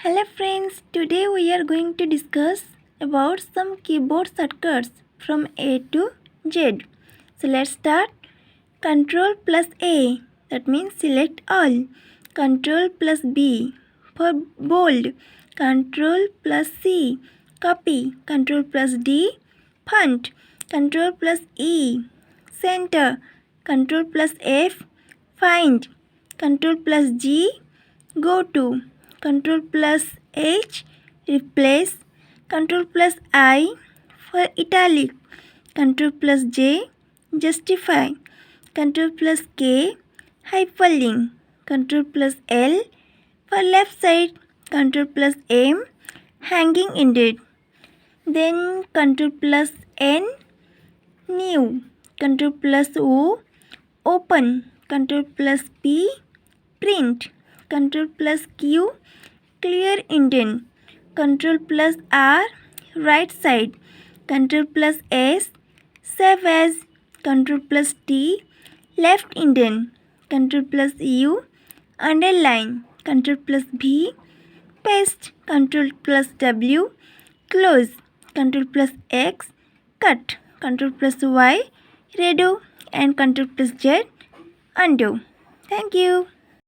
Hello friends, today we are going to discuss about some keyboard shortcuts from A to Z. So let's start. Control plus A, that means select all. Control plus B for bold. Control plus C, copy. Control plus D, font. Control plus E, center. Control plus F, find. Control plus G, go to. Control plus H, replace. Control plus I for italic. Control plus J, justify. Control plus K, hyperlink. Control plus L for left side. Control plus M, hanging indent. Then Control plus N, new. Control plus O, open. Control plus P, print. Control plus Q, clear indent. Control plus R, right side. Control plus S, save as. Control plus T, left indent. Control plus U, underline. Control plus V, paste. Control plus W, close. Control plus X, cut. Control plus Y, redo. And Control plus Z, undo. Thank you.